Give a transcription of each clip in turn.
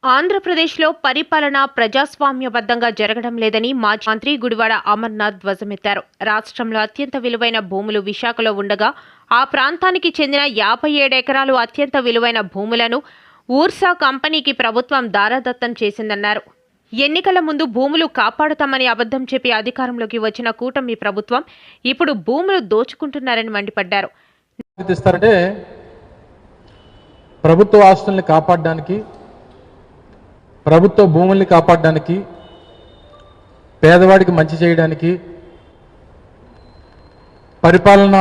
ఆంధ్రప్రదేశ్లో పరిపాలన ప్రజాస్వామ్యబద్ధంగా జరగడం లేదని మాజీ మంత్రి గుడివాడ అమర్నాథ్ ధ్వజమెత్తారు. రాష్ట్రంలో అత్యంత విలువైన భూములు విశాఖలో ఉండగా ఆ ప్రాంతానికి చెందిన 57 ఎకరాలు అత్యంత విలువైన భూములను ఊర్సా కంపెనీకి ప్రభుత్వం దారాదత్తం చేసిందన్నారు. ఎన్నికల ముందు భూములు కాపాడుతామని అబద్ధం చెప్పి అధికారంలోకి వచ్చిన కూటమి ప్రభుత్వం ఇప్పుడు భూములు దోచుకుంటున్నారని మండిపడ్డారు. ప్రభుత్వ ఆస్తుల్ని కాపాడడానికి, ప్రభుత్వ భూముల్ని కాపాడడానికి, పేదవాడికి మంచి చేయడానికి, పరిపాలన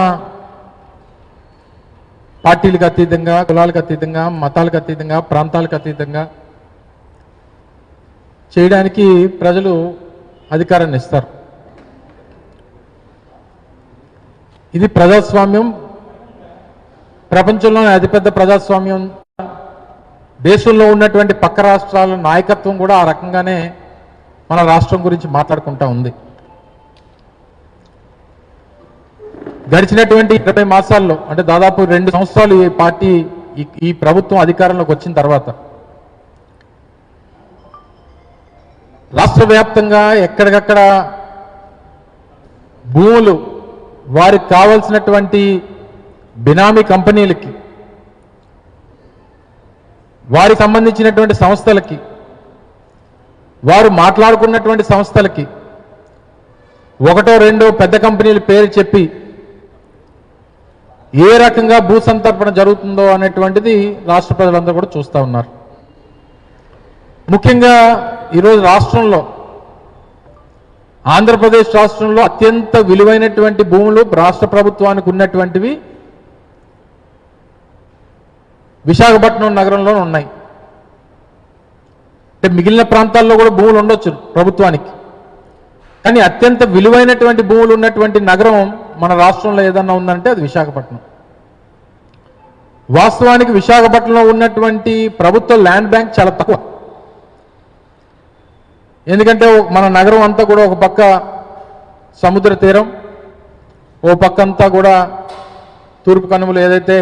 పార్టీలకు అతీతంగా, కులాలకు అతీతంగా, మతాలకు అతీతంగా, ప్రాంతాలకు అతీతంగా చేయడానికి ప్రజలు అధికారాన్ని ఇస్తారు. ఇది ప్రజాస్వామ్యం. ప్రపంచంలోనే అతిపెద్ద ప్రజాస్వామ్యం. దేశంలో ఉన్నటువంటి పక్క రాష్ట్రాల నాయకత్వం కూడా ఆ రకంగానే మన రాష్ట్రం గురించి మాట్లాడుకుంటా ఉంది. గడిచినటువంటి 20 మాసాల్లో, అంటే దాదాపు 2 సంవత్సరాలు ఈ పార్టీ ఈ ప్రభుత్వం అధికారంలోకి వచ్చిన తర్వాత రాష్ట్ర వ్యాప్తంగా ఎక్కడికక్కడ భూములు వారికి కావలసినటువంటి బినామీ కంపెనీలకి, వారికి సంబంధించినటువంటి సంస్థలకి, వారు మాట్లాడుకున్నటువంటి సంస్థలకి ఒకటో రెండో పెద్ద కంపెనీల పేరు చెప్పి ఏ రకంగా భూ సంతర్పణ జరుగుతుందో అనేటువంటిది రాష్ట్ర ప్రజలందరూ కూడా చూస్తూ ఉన్నారు. ముఖ్యంగా ఈరోజు రాష్ట్రంలో, ఆంధ్రప్రదేశ్ రాష్ట్రంలో అత్యంత విలువైనటువంటి భూములు రాష్ట్ర ప్రభుత్వానికి ఉన్నటువంటివి విశాఖపట్నం నగరంలో ఉన్నాయి. అంటే మిగిలిన ప్రాంతాల్లో కూడా భూములు ఉండొచ్చు ప్రభుత్వానికి, కానీ అత్యంత విలువైనటువంటి భూములు ఉన్నటువంటి నగరం మన రాష్ట్రంలో ఏదన్నా ఉందంటే అది విశాఖపట్నం. వాస్తవానికి విశాఖపట్నంలో ఉన్నటువంటి ప్రభుత్వ ల్యాండ్ బ్యాంక్ చాలా తక్కువ. ఎందుకంటే మన నగరం అంతా కూడా ఒక పక్క సముద్ర తీరం, ఓ పక్క అంతా కూడా తూర్పు కనుమలు, ఏదైతే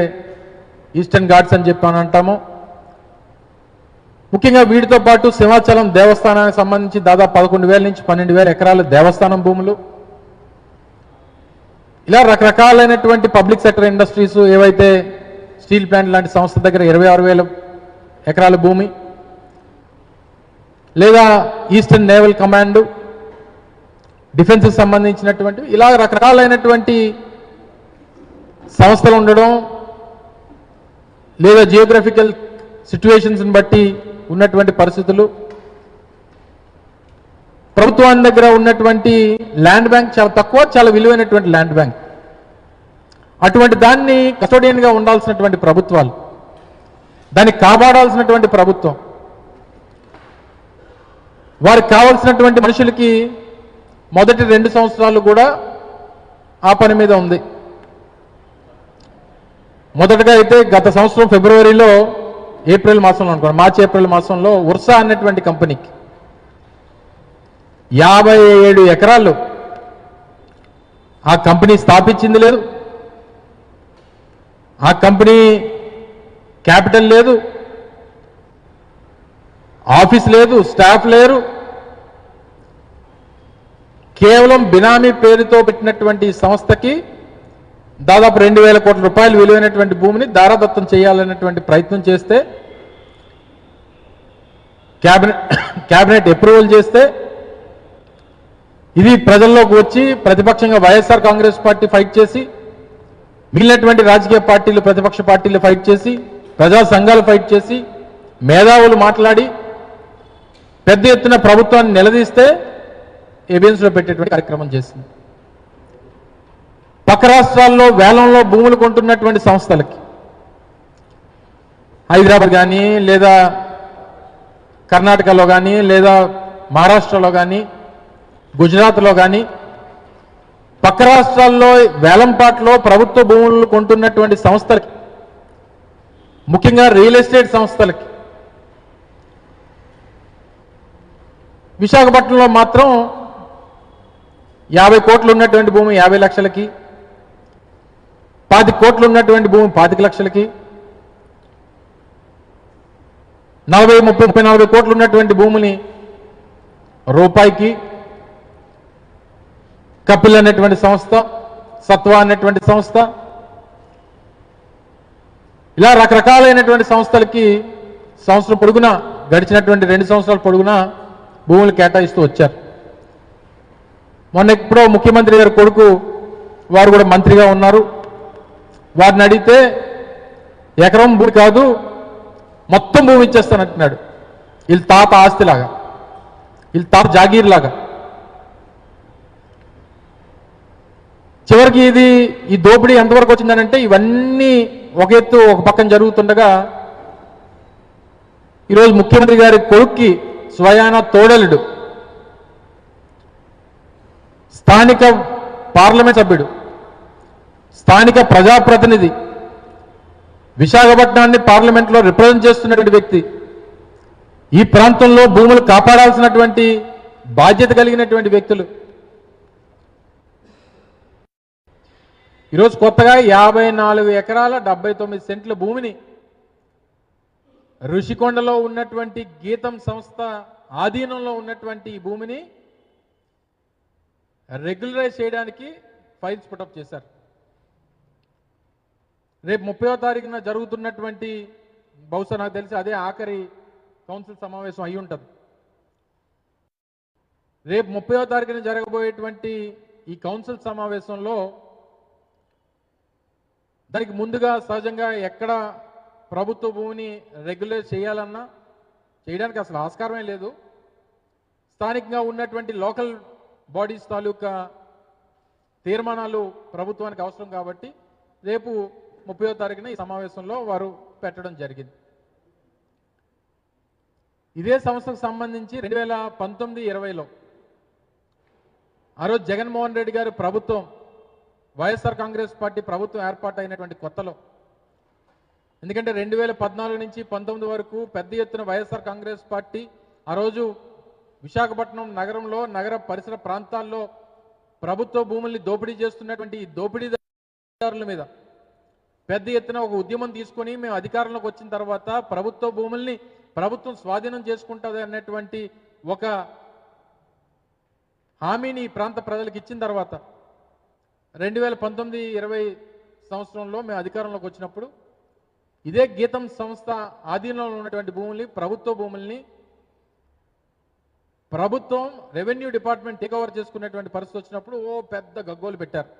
ఈస్టర్న్ ఘాట్స్ అని చెప్పి అంటామో. ముఖ్యంగా వీటితో పాటు సింహాచలం దేవస్థానానికి సంబంధించి దాదాపు 11,000 నుంచి 12,000 ఎకరాల దేవస్థానం భూములు, ఇలా రకరకాలైనటువంటి పబ్లిక్ సెక్టర్ ఇండస్ట్రీస్, ఏవైతే స్టీల్ ప్లాంట్ లాంటి సంస్థ దగ్గర 26,000 ఎకరాల భూమి, లేదా ఈస్టర్న్ నేవల్ కమాండ్, డిఫెన్స్కి సంబంధించినటువంటి, ఇలా రకరకాలైనటువంటి సంస్థలు ఉండడం, లేదా జియోగ్రఫికల్ సిచ్యువేషన్స్ని బట్టి ఉన్నటువంటి పరిస్థితులు, ప్రభుత్వాన్ని దగ్గర ఉన్నటువంటి ల్యాండ్ బ్యాంక్ చాలా తక్కువ, చాలా విలువైనటువంటి ల్యాండ్ బ్యాంక్. అటువంటి దాన్ని కస్టోడియన్గా ఉండాల్సినటువంటి ప్రభుత్వాలు, దాన్ని కాపాడాల్సినటువంటి ప్రభుత్వం, వారికి కావాల్సినటువంటి మనుషులకి మొదటి 2 సంవత్సరాలు కూడా ఆ పని మీద ఉంది. మొదటగా అయితే గత సంవత్సరం ఫిబ్రవరిలో, ఏప్రిల్ మాసంలో అనుకోండి, మార్చి ఏప్రిల్ మాసంలో ఉర్సా అన్నటువంటి కంపెనీకి 57 ఎకరాలు ఆ కంపెనీ స్థాపించింది లేదు, ఆ కంపెనీ క్యాపిటల్ లేదు, ఆఫీస్ లేదు, స్టాఫ్ లేరు. కేవలం బినామీ పేరుతో పెట్టినటువంటి సంస్థకి దాదాపు 2,000 కోట్ల రూపాయలు విలువైనటువంటి భూమిని దారాదత్తం చేయాలనేటువంటి ప్రయత్నం చేస్తే, క్యాబినెట్ అప్రూవల్ చేస్తే, ఇది ప్రజల్లోకి వచ్చి ప్రతిపక్షంగా వైఎస్ఆర్ కాంగ్రెస్ పార్టీ ఫైట్ చేసి, మిగిలినటువంటి రాజకీయ పార్టీలు, ప్రతిపక్ష పార్టీలు ఫైట్ చేసి, ప్రజా సంఘాలు ఫైట్ చేసి, మేధావులు మాట్లాడి పెద్ద ఎత్తున ప్రభుత్వాన్ని నిలదీస్తే ఎవిడెన్స్లో పెట్టేటువంటి కార్యక్రమం చేసింది. పక్క రాష్ట్రాల్లో వేలంలో భూములు కొంటున్నటువంటి సంస్థలకి, హైదరాబాద్ కానీ, లేదా కర్ణాటకలో కానీ, లేదా మహారాష్ట్రలో కానీ, గుజరాత్లో కానీ, పక్క రాష్ట్రాల్లో వేలంపాట్లో ప్రభుత్వ భూములు కొంటున్నటువంటి సంస్థలకి, ముఖ్యంగా రియల్ ఎస్టేట్ సంస్థలకి, విశాఖపట్నంలో మాత్రం 50 కోట్లు ఉన్నటువంటి భూమి 50 లక్షలకి, 10 కోట్లు ఉన్నటువంటి భూమి 25 లక్షలకి, 40-30-40 కోట్లు ఉన్నటువంటి భూమిని రూపాయికి కపిల్ అనేటువంటి సంస్థ, సత్వ అనేటువంటి సంస్థ, ఇలా రకరకాలైనటువంటి సంస్థలకి సంవత్సరం పొడుగునా గడిచినటువంటి 2 సంవత్సరాల పొడుగునా భూములు కేటాయిస్తూ వచ్చారు. మొన్న ఎప్పుడో ముఖ్యమంత్రి గారి కొడుకు వారు కూడా మంత్రిగా ఉన్నారు. వారిని అడిగితే ఎకరం భూమి కాదు మొత్తం భూమి ఇచ్చేస్తానంటున్నాడు. వీళ్ళ తాత ఆస్తిలాగా, వీళ్ళ తాత జాగీర్ లాగా. చివరికి ఈ దోపిడీ ఎంతవరకు వచ్చిందనంటే ఇవన్నీ ఒక ఎత్తు ఒక పక్కన జరుగుతుండగా ఈరోజు ముఖ్యమంత్రి గారి కొడుక్కి స్వయాన తోడలుడు, స్థానిక పార్లమెంట్ సభ్యుడు, స్థానిక ప్రజాప్రతినిధి, విశాఖపట్నాన్ని పార్లమెంట్లో రిప్రజెంట్ చేస్తున్నటువంటి వ్యక్తి, ఈ ప్రాంతంలో భూములు కాపాడాల్సినటువంటి బాధ్యత కలిగినటువంటి వ్యక్తులు ఈరోజు కొత్తగా 54 ఎకరాల 79 సెంట్ల భూమిని ఋషికొండలో ఉన్నటువంటి గీతం సంస్థ ఆధీనంలో ఉన్నటువంటి ఈ భూమిని రెగ్యులరైజ్ చేయడానికి ఫైల్స్ పుటప్ చేశారు. రేపు 30వ తారీఖున జరుగుతున్నటువంటి, బహుశా నాకు తెలిసి అదే ఆఖరి కౌన్సిల్ సమావేశం అయి ఉంటుంది. రేపు 30వ తారీఖున జరగబోయేటువంటి ఈ కౌన్సిల్ సమావేశంలో దానికి ముందుగా సహజంగా ఎక్కడ ప్రభుత్వ భూమిని రెగ్యులైజ్ చేయాలన్నా చేయడానికి అసలు ఆస్కారమే లేదు. స్థానికంగా ఉన్నటువంటి లోకల్ బాడీస్ తాలూకా తీర్మానాలు ప్రభుత్వానికి అవసరం కాబట్టి రేపు 30వ తారీఖున ఈ సమావేశంలో వారు పెట్టడం జరిగింది. ఇదే సంస్థకు సంబంధించి 2019-20లో ఆ రోజు జగన్మోహన్ రెడ్డి గారి ప్రభుత్వం, వైఎస్ఆర్ కాంగ్రెస్ పార్టీ ప్రభుత్వం ఏర్పాటు అయినటువంటి కొత్తలో, ఎందుకంటే 2014 నుంచి 19 వరకు పెద్ద ఎత్తున వైఎస్ఆర్ కాంగ్రెస్ పార్టీ ఆ రోజు విశాఖపట్నం నగరంలో, నగర పరిసర ప్రాంతాల్లో ప్రభుత్వ భూముల్ని దోపిడీ చేస్తున్నటువంటి ఈ దోపిడీదారుల మీద పెద్ద ఎత్తున ఒక ఉద్యమం తీసుకొని మేము అధికారంలోకి వచ్చిన తర్వాత ప్రభుత్వ భూముల్ని ప్రభుత్వం స్వాధీనం చేసుకుంటుంది అన్నటువంటి ఒక హామీని ఈ ప్రాంత ప్రజలకు ఇచ్చిన తర్వాత 2019-20 సంవత్సరంలో మేము అధికారంలోకి వచ్చినప్పుడు ఇదే గీతం సంస్థ ఆధీనంలో ఉన్నటువంటి భూముల్ని, ప్రభుత్వ భూముల్ని ప్రభుత్వం రెవెన్యూ డిపార్ట్మెంట్ టేక్ ఓవర్ చేసుకునేటువంటి పరిస్థితి వచ్చినప్పుడు పెద్ద గగ్గోలు పెట్టారు.